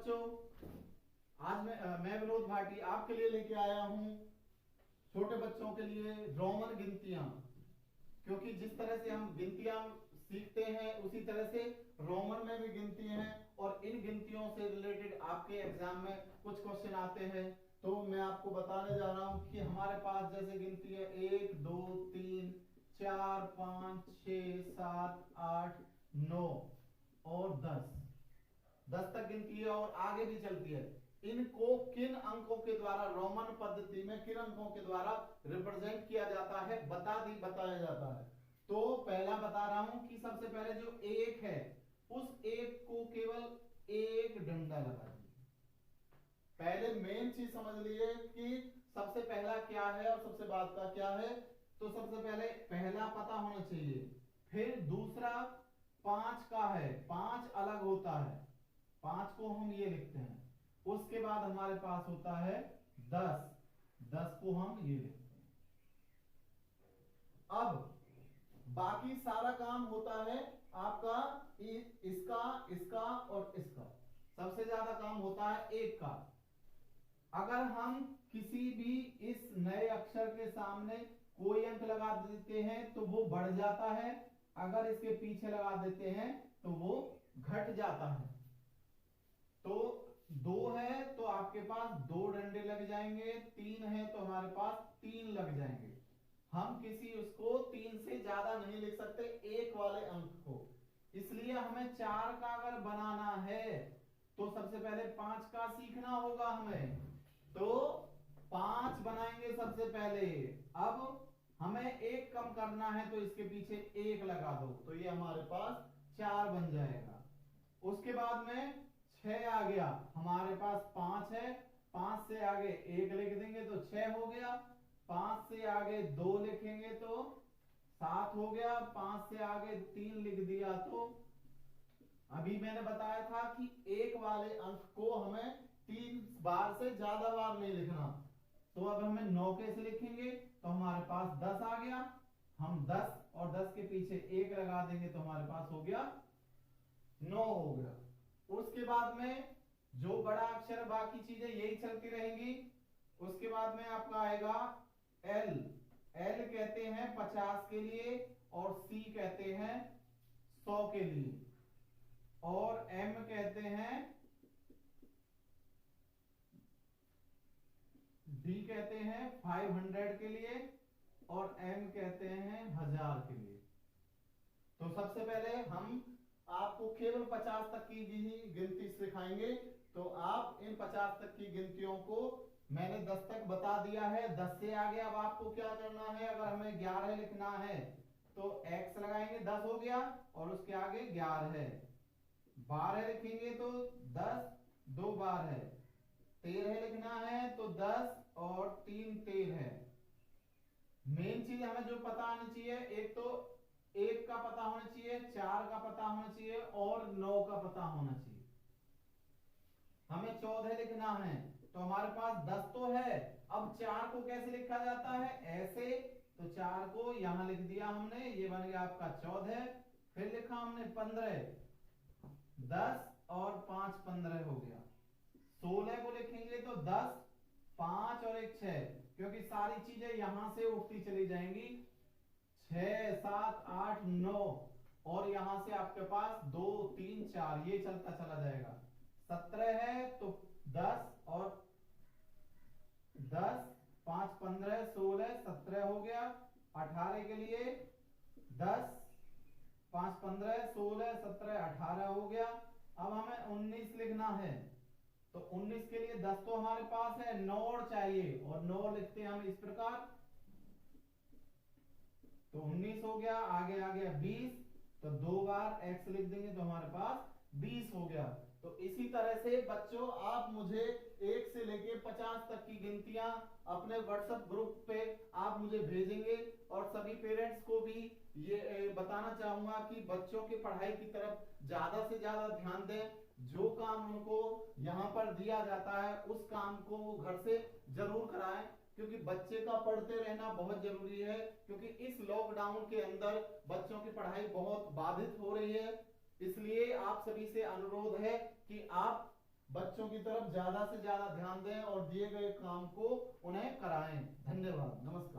बच्चों, आज मैं विनोद भाटी आपके लिए लेके आया हूं छोटे बच्चों के लिए रोमन गिनतियां। क्योंकि जिस तरह से हम गिनतियां सीखते हैं उसी तरह से रोमन में भी गिनती हैं, और इन गिनतियों से रिलेटेड आपके एग्जाम में कुछ क्वेश्चन आते हैं। तो मैं आपको बताने जा रहा हूं कि हमारे पास जैसे गिनती है 1 2 3 4 5 6 7 8 9 और 10 तक गिनती है और आगे भी चलती है। इनको किन अंकों के द्वारा रोमन पद्धति में किन अंकों के द्वारा रिप्रेजेंट किया जाता है बताया जाता है। तो पहला बता रहा हूं कि सबसे पहले जो एक है उस एक को केवल एक डंडा लगा दीजिए। पहले मेन चीज समझ लिए कि सबसे पहला क्या है और सबसे बाद का क्या है। तो सबसे पहले पहला पता होना चाहिए, फिर दूसरा 5 का है, 5 अलग होता है, 5 को हम ये लिखते हैं। उसके बाद हमारे पास होता है 10, 10 को हम ये लिखते हैं। अब बाकी सारा काम होता है आपका इसका, इसका और इसका। सबसे ज्यादा काम होता है एक का। अगर हम किसी भी इस नए अक्षर के सामने कोई अंक लगा देते हैं तो वो बढ़ जाता है, अगर इसके पीछे लगा देते हैं तो वो घट जाता है। तो 2 है तो आपके पास 2 डंडे लग जाएंगे, 3 है तो हमारे पास 3 लग जाएंगे। हम किसी उसको 3 से ज्यादा नहीं लिख सकते एक वाले अंक को, इसलिए हमें 4 का अगर बनाना है तो सबसे पहले 5 का सीखना होगा हमें। तो 5 बनाएंगे सबसे पहले। अब हमें 1 कम करना है तो इसके पीछे 1 लगा दो, तो ये हमारे पास 4 बन जाएगा। उसके बाद में 6 आ गया, हमारे पास 5 है, 5 से आगे 1 लिख देंगे तो 6 हो गया, 5 से आगे 2 लिखेंगे तो 7 हो गया, 5 से आगे 3 लिख दिया तो अभी मैंने बताया था कि एक वाले अंक को हमें 3 बार से ज्यादा बार नहीं लिखना। तो अब हमें 9 कैसे लिखेंगे, तो हमारे पास 10 आ गया, हम 10 और 10 के पीछे 1 लगा देंगे तो हमारे पास हो गया 9 हो गया। उसके बाद में जो बड़ा अक्षर बाकी चीजें यही चलती रहेंगी। उसके बाद में आपका आएगा एल। एल कहते हैं 50 के लिए और सी कहते हैं 100 के लिए, और एम कहते हैं, डी कहते हैं 500 के लिए, और एम कहते हैं 1000 के लिए। तो सबसे पहले हम आपको केवल 50 तक की ही गिनती सिखाएंगे। तो आप इन 50 तक की गिनतियों को मैंने 10 तक बता दिया है। 10 से आगे अब आपको क्या करना है, अगर हमें 11 लिखना है तो x लगाएंगे, 10 हो गया, और उसके आगे 11 है। 12 लिखेंगे तो 10 2 बार है। 13 लिखना है तो 10 और 3 13 है। मेन चीज हमें जो पता आनी चाहिए, एक तो 1 का पता होना चाहिए, 4 का पता होना चाहिए और 9 का पता होना चाहिए। हमें 14 लिखना है तो हमारे पास 10 तो है। अब 4 को कैसे लिखा जाता है, ऐसे, तो 4 को यहां लिख दिया हमने, ये बन गया आपका 14। फिर लिखा हमने 15, 10 और 5 15 हो गया। 16 को लिखेंगे तो 10 5 और 1 6, क्योंकि सारी चीजें यहां से उठती चली जाएंगी। 6 7 8 9 और यहां से आपके पास 2 3 4 ये चलता चला जाएगा। 17 है तो 10 और 10 5 15 16 17 हो गया। 18 के लिए 10 5 15 16 17 18 हो गया। अब हमें 19 लिखना है तो 19 के लिए 10 तो हमारे पास है, 9 और चाहिए, और 9 लिखते हैं हम इस प्रकार। तो 19 हो गया, आगे आ गया 20, तो 2 बार x लिख देंगे तो हमारे पास 20 हो गया। तो इसी तरह से बच्चों आप मुझे 1 से लेके 50 तक की गिनतियां अपने व्हाट्सएप ग्रुप पे आप मुझे भेजेंगे, और सभी पेरेंट्स को भी ये बताना चाहूंगा कि बच्चों की पढ़ाई की तरफ ज्यादा से ज्यादा ध्यान दें। जो काम उनको यहाँ पर दिया जाता है उस काम को घर से जरूर कराएं, क्योंकि बच्चे का पढ़ते रहना बहुत जरूरी है। क्योंकि इस लॉकडाउन के अंदर बच्चों की पढ़ाई बहुत बाधित हो रही है। इसलिए आप सभी से अनुरोध है कि आप बच्चों की तरफ ज्यादा से ज्यादा ध्यान दें और दिए गए काम को उन्हें कराएं। धन्यवाद, नमस्कार।